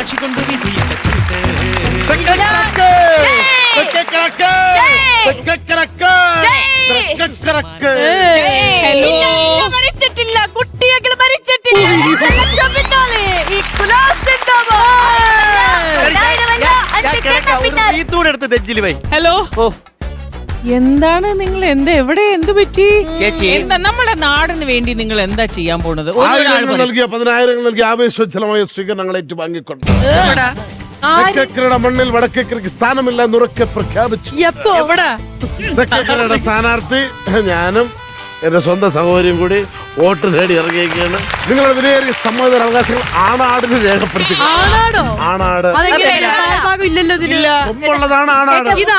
കാശുകൊണ്ട് വിധിയടച്ചിട്ട് മരിച്ചിട്ടില്ല, കുട്ടികൾ മരിച്ചിട്ടില്ല. ഹലോ, എന്താണ് നിങ്ങൾ എവിടെ എന്ത് പറ്റി ചേച്ചി? നമ്മുടെ നാടിന് വേണ്ടി നിങ്ങൾ എന്താ ചെയ്യാൻ പോണത്? നൽകിയ 10,000 നൽകിയ ആവേശോജ്ജലമായ സ്വീകരണങ്ങൾ ഏറ്റുവാങ്ങിക്കൊണ്ട് മണ്ണിൽ വടക്കേക്കരയ്ക്ക് സ്ഥാനമില്ല എന്നുറക്കെ പ്രഖ്യാപിച്ചു. തെക്കേക്കരയുടെ സ്ഥാനാർത്ഥി ഞാനും എന്റെ സ്വന്തം സഹോദരിയും കൂടി വോട്ട് നേടി ഇറങ്ങിയിരിക്കുകയാണ്. നിങ്ങളുടെ വിലയേറിയ സമ്മതിദാന അവകാശങ്ങൾ ആണാടിന് രേഖപ്പെടുത്തി. ആണാട് മുമ്പുള്ളതാണ് ആണാട്. ഇത്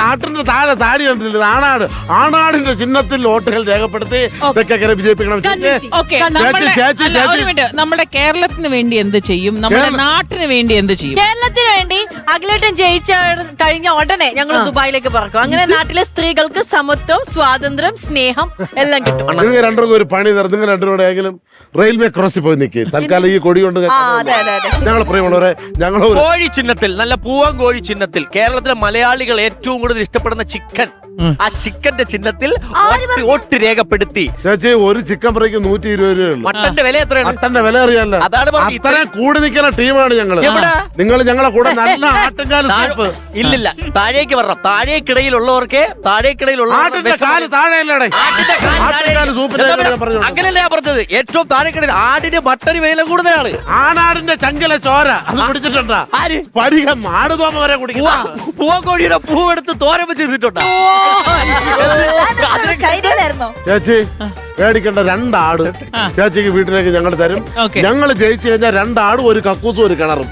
ആട്ടിന്റെ താഴെ താടി കണ്ടില്ല. ആണാട്, ആണാടിന്റെ ചിഹ്നത്തിൽ വോട്ടുകൾ രേഖപ്പെടുത്തി തെക്കേക്കര വിജയിപ്പിക്കണം. നമ്മുടെ കേരളത്തിന് വേണ്ടി എന്ത് ചെയ്യും? നമ്മുടെ നാട്ടിന് വേണ്ടി എന്ത് ചെയ്യും? കേരളത്തിന് വേണ്ടി അഖിലേട്ടൻ ജയിച്ച കഴിഞ്ഞ ഉടനെ ഞങ്ങൾ ദുബായിലേക്ക് പറക്കും. അങ്ങനെ നാട്ടിലെ സ്ത്രീകൾക്ക് സമത്വം, സ്വാതന്ത്ര്യം, സ്നേഹം എല്ലാം കിട്ടും. നിങ്ങൾ രണ്ടുപേർക്കും ഒരു പണി തരും. നിങ്ങൾ രണ്ടുപേരുടെ ആയെങ്കിലും റെയിൽവേ ക്രോസിൽ പോയി നിൽക്കുക. തൽക്കാലം ഈ കൊടി കൊണ്ട് ഞങ്ങൾ പ്രിയമുള്ളവരെ, ഞങ്ങൾ കോഴി ചിഹ്നത്തിൽ, നല്ല പൂവൻ കോഴി ചിഹ്നത്തിൽ, കേരളത്തിലെ മലയാളികൾ ഏറ്റവും കൂടുതൽ ഇഷ്ടപ്പെടുന്ന ചിക്കൻ, ആ ചിക്കന്റെ ചിഹ്നത്തിൽ വോട്ട് രേഖപ്പെടുത്തി. ചേച്ചി, ഒരു ചിക്കൻ ഫ്രൈക്ക് 120 രൂപയുള്ളൂ. മട്ടന്റെ വില എത്രയാണ്? മട്ടന്റെ വില അറിയാലോ. അത്രയും കൂടി നിൽക്കുന്ന ടീമാണ് ഞങ്ങള്. നിങ്ങൾ ഞങ്ങളെ കൂടെ നല്ല ആട്ടുംകാല് സൂപ്പ്. ഇല്ലില്ല, താഴേക്ക് വരണം. താഴേക്കിടയിലുള്ളവർക്ക് അങ്ങനെയല്ല ഞാൻ പറഞ്ഞത്. ഏറ്റവും താഴേക്കിടയിൽ ആടിന് മട്ടന് വില കൂടുതലാണ്. ആണാടിന്റെ ചങ്കല ചോര അത് കുടിച്ചിട്ടുണ്ടാ? പരിഹം ആടുതോമ വരെ കുടിക്കുക. പൂവക്കോഴിയുടെ പൂവെടുത്ത് തോരൻ ചെയ്തിട്ടുണ്ടോ? ചേച്ചി പേടിക്കേണ്ട, 2 ആട് ചേച്ചിക്ക് വീട്ടിലേക്ക് ഞങ്ങൾ തരും. ഞങ്ങൾ ജയിച്ചു കഴിഞ്ഞാൽ 2 ആടും ഒരു കക്കൂസും ഒരു കിണറും.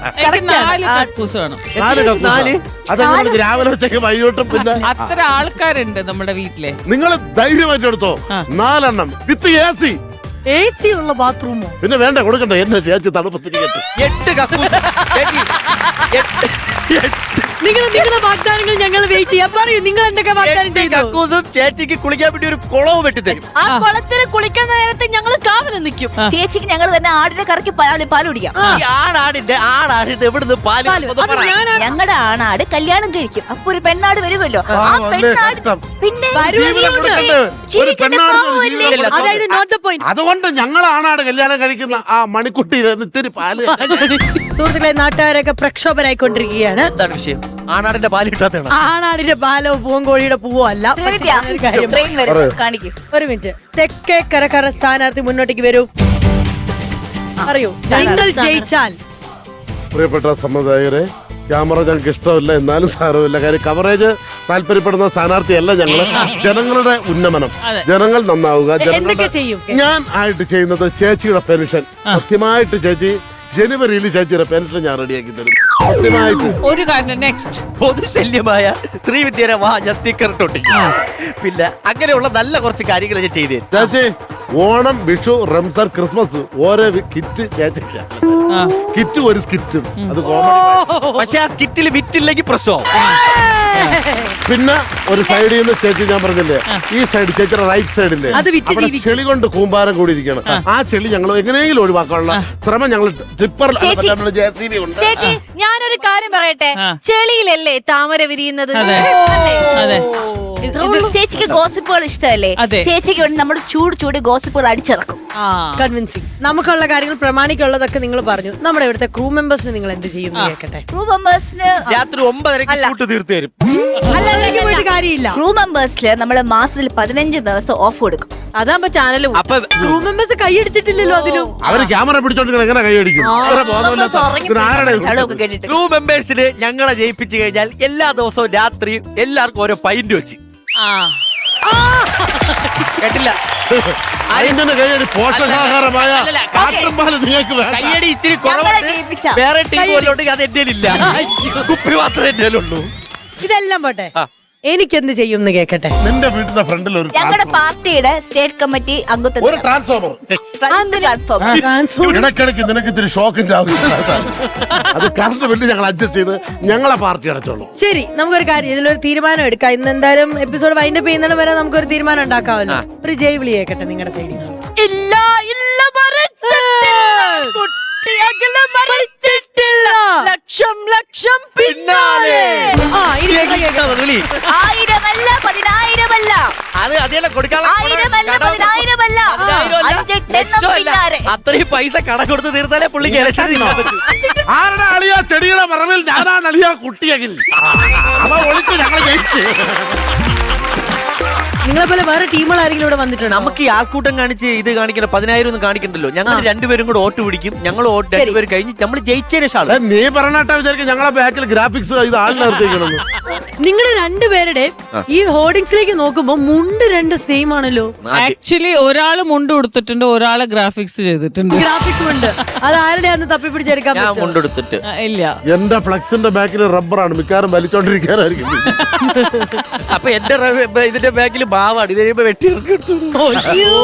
4 കക്കൂസ് വേണം. 4 കക്കൂസ്. അതെങ്ങനെ രാവിലെ ഉച്ചയ്ക്ക് വൈകിട്ടും. പിന്നെ അത്ര ആൾക്കാരുണ്ട് നമ്മുടെ വീട്ടിലെ. നിങ്ങൾ ധൈര്യമായിട്ട് എടുത്തോ. 4 എണ്ണം വിത്ത് AC ഉള്ള ബാത്റൂമോ? പിന്നെ വേണ്ട, കൊടുക്കണ്ട. എന്റെ ചേച്ചി തണുപ്പത്തിരിക്കട്ടെ. 8 കക്കൂസ്. നിങ്ങളുടെ വാഗ്ദാനങ്ങൾ ഞങ്ങൾ വെയിറ്റ് ചെയ്യാം. പറയൂ, നിങ്ങൾ എന്തൊക്കെ വാഗ്ദാനം ചെയ്തു? കക്കൂസും ചേച്ചിക്ക് കുളിക്കാൻ വേണ്ടി ഒരു കുളവും വെട്ടിത്തരും. ആ കുളത്തിന് കുളിക്കുന്ന നേരത്തെ ഞങ്ങൾ കാവല് നിൽക്കും. ചേച്ചിക്ക് ഞങ്ങൾ തന്നെ ആടിനെ കറക്കി പാല് കുടിക്കാം. ആടാടിന്റെ എവിടുന്ന് പാല്? ഞങ്ങളുടെ ആണാട് കല്യാണം കഴിക്കും. അപ്പൊ ഒരു പെണ്ണാട് വരുമല്ലോ. ആ പെണ്ണാട് പിന്നെ അതുകൊണ്ട് ഞങ്ങൾ ആണാട് കല്യാണം കഴിക്കുന്ന ആ മണിക്കുട്ടി ഇത്തിരി പാല്. സുഹൃത്തുക്കളെ, നാട്ടുകാരൊക്കെ പ്രക്ഷോഭരായിക്കൊണ്ടിരിക്കുകയാണ്. എന്താണ് വിഷയം? ആണാടിന്റെ പാല് കിട്ടാത്തതാണ്. ആണാടിന്റെ പാലോ പൂവൻകോഴിയുടെ പൂവോ അല്ല. ഒരു മിനിറ്റ്. തെക്കേക്കരക്കാര സ്ഥാനാർത്ഥി മുന്നോട്ടേക്ക് വരൂ. അറിയൂ, നിങ്ങൾ ജയിച്ചാൽ. പ്രിയപ്പെട്ട സമ്മതിദായകരെ, ക്യാമറ ഞങ്ങൾക്ക് ഇഷ്ടമല്ല, എന്നാലും സാരമില്ല. കാര്യം കവറേജ് താല്പര്യപ്പെടുന്ന സ്ഥാനാർത്ഥിയല്ല ഞങ്ങള്. ജനങ്ങളുടെ ഉന്നമനം, ജനങ്ങൾ നന്നാവുക. ഞാൻ ആയിട്ട് ചെയ്യുന്നത് ചേച്ചിയുടെ പെൻഷൻ. സത്യമായിട്ട് ചേച്ചി ജനുവരിയിൽ ചേച്ചിയുടെ പെൻഷൻ ഞാൻ റെഡിയാക്കി തരും. സത്യമായിട്ട് ഒരു കാര്യം. നെക്സ്റ്റ്, പൊതുശല്യമായ ശ്രീവിദ്യയുടെ സ്റ്റിക്കർ ടൊട്ടി. പിന്നെ അങ്ങനെയുള്ള നല്ല കുറച്ച് കാര്യങ്ങൾ ഞാൻ ചെയ്തേ. ചേച്ചി, ഓണം, വിഷു, റംസാൻ, ക്രിസ്മസ് ഓരോ കിറ്റ് ചേച്ചിക്ക്. കിറ്റ് ഒരു സ്കിറ്റും. അത് കോമഡി. പക്ഷെ ആ സ്കിറ്റിൽ വിറ്റില്ലെങ്കിൽ പ്രശ്നം. പിന്നെ ഒരു സൈഡിൽ നിന്ന് ചേച്ചി ഞാൻ പറഞ്ഞില്ലേ, ഈ സൈഡ് ചേച്ചിയുടെ റൈറ്റ് സൈഡില്ലേ, ചെളി കൊണ്ട് കൂമ്പാരം കൂടി ഇരിക്കണം. ആ ചെളി ഞങ്ങൾ എങ്ങനെയെങ്കിലും ഒഴിവാക്കാനുള്ള ശ്രമം ഞങ്ങൾ ട്രിപ്പർ JCB ഉണ്ട്. ചേച്ചി, ഞാനൊരു കാര്യം പറയട്ടെ. ചെളിയിലല്ലേ താമര വിരിയുന്നത്? ചേച്ചിക്ക് ഗോസിപ്പുകൾ ഇഷ്ടമല്ലേ? ചേച്ചിക്ക് വേണ്ടി നമ്മൾ ചൂട് ഗോസിപ്പുകൾ അടിച്ചിറക്കും. കൺവിൻസിങ്. നമുക്കുള്ള കാര്യങ്ങൾ പ്രമാണിക്കുള്ളതൊക്കെ നിങ്ങൾ പറഞ്ഞു. നമ്മുടെ ഇവിടുത്തെ ക്രൂ മെമ്പേഴ്സിന് നിങ്ങൾ എന്ത് ചെയ്യും കേൾക്കട്ടെ. ക്രൂ മെമ്പേഴ്സിന് രാത്രി 9:30 തീർത്തു തരും. കാര്യമില്ല. ക്രൂ മെമ്പേഴ്സില് നമ്മള് മാസത്തിൽ 15 ദിവസം ഓഫ് കൊടുക്കും. അതാകുമ്പോ ചാനൽ ക്രൂ മെമ്പേഴ്സ് കൈയടിച്ചിട്ടില്ലല്ലോ. അതിലും അവര് ക്യാമറ പിടിച്ചോണ്ട് എങ്ങനെ കൈയടിക്കും? ക്രൂ മെമ്പേഴ്സിന് ഞങ്ങളെ ജയിപ്പിച്ചു കഴിഞ്ഞാൽ എല്ലാ ദിവസവും രാത്രി എല്ലാവർക്കും ഓരോ പൈന്റ് വെച്ച്. കേട്ടില്ല? പോഷകാഹാരമായ കയ്യടി ഇച്ചിരി കുറവുണ്ട്. വേറെ ടീം പോലുണ്ടെങ്കിൽ അത് എന്റെ ഇല്ല. കുപ്പി മാത്രമേ എന്റെ ഉള്ളൂ. ഇതെല്ലാം പോട്ടെ, എനിക്കെന്ത് ചെയ്യും കേക്കട്ടെ. നിന്റെ വീട്ടിന്റെ ഫ്രണ്ടിൽ ഒരു ഞങ്ങളുടെ പാർട്ടിയുടെ സ്റ്റേറ്റ് കമ്മിറ്റി അംഗത്വം ഒരു ട്രാൻസ്ഫോമർ. ഇടയ്ക്കിടയ്ക്ക് നിനക്ക് ഇത്തിരി ഷോക്കിന്റെ ആവശ്യമില്ല. അത് കറണ്ട് ബില്ല് ഞങ്ങൾ അഡ്ജസ്റ്റ് ചെയ്ത് ഞങ്ങളെ പാർട്ടി അടച്ചോളൂ. ശരി, നമുക്കൊരു കാര്യം, ഇതിലൊരു തീരുമാനം എടുക്കാം. ഇന്ന് എന്തായാലും എപ്പിസോഡ് വൈൻഡപ്പ് ചെയ്യുന്നതിന് വരെ നമുക്കൊരു തീരുമാനം ഉണ്ടാക്കാമല്ലോ. ഒരു ജയ് വിളി കേക്കട്ടെ നിങ്ങളുടെ സൈഡിൽ. ഇല്ല ഇല്ല ഒട്ടി അകലെ മരിച്ചിട്ടില്ല ലക്ഷം ലക്ഷം പിന്നാലെ. ആ, ഇനി വിളി. 1000 അല്ല 10,000 അല്ല അത് അതെല്ലാം കൊടുക്കാനുള്ള 1000 അല്ല 10,000 അല്ല 5-8 പിന്നാലെ. അത്രയും പൈസ കട കൊടുത്ത് തീർത്താലേ പുള്ളിക്ക് ഇലക്ഷൻ നിൽക്കാൻ പറ്റൂ. ആരുടെ അളിയ ചെടിയുടെ പറമ്പിൽ ഞാനാണ് അളിയ കുട്ടിയെങ്കിൽ അവ ഒളിച്ച് ഞങ്ങൾ ജയിച്ച്. നിങ്ങളെ പോലെ വേറെ ടീമുകൾ ആരെങ്കിലും ഇവിടെ വന്നിട്ടുണ്ട്? നമുക്ക് ഈ ആൾക്കൂട്ടം കാണിച്ച് ഇത് കാണിക്കണ 10,000 ഒന്നും കാണിക്കണ്ടല്ലോ. ഞങ്ങൾ രണ്ടുപേരും കൂടെ വോട്ട് പിടിക്കും. ഞങ്ങൾ രണ്ടുപേരും കഴിഞ്ഞ് നമ്മൾ ജയിച്ചതിന് ശാല. നീ പറഞ്ഞിട്ടാ വിചാരിക്കും ഞങ്ങളെ ബാക്കിൽ ഗ്രാഫിക്സ് ഇത് ആളിനെ നിർത്തിക്കണമെന്ന്. നിങ്ങളുടെ രണ്ടുപേരുടെ ഈ ഹോർഡിങ്സിലേക്ക് നോക്കുമ്പോ മുണ്ട് രണ്ട് സെയിം ആണല്ലോ. ആക്ച്വലി ഒരാള് മുണ്ട് കൊടുത്തിട്ടുണ്ട്, ഒരാള് ഗ്രാഫിക്സ് ചെയ്തിട്ടുണ്ട്. ഗ്രാഫിക്സ് ഉണ്ട്. അത് ആരുടെയാന്ന് തപ്പി പിടിച്ചെടുക്കാൻ ഞാൻ പറ്റുമോ? കൊണ്ടെടുത്തിട്ട് ഇല്ല, എന്റെ ഫ്ലക്സിന്റെ ബാക്കിൽ റബ്ബറാണ്, മിക്കാറും വലിച്ചോണ്ടിരിക്കാനായിരിക്കും. അപ്പൊ എന്റെ ഇതിന്റെ ബാക്കിൽ ഭാവാണ്. ഇത് കഴിയുമ്പോ വെട്ടി എടുത്തു. അയ്യോ.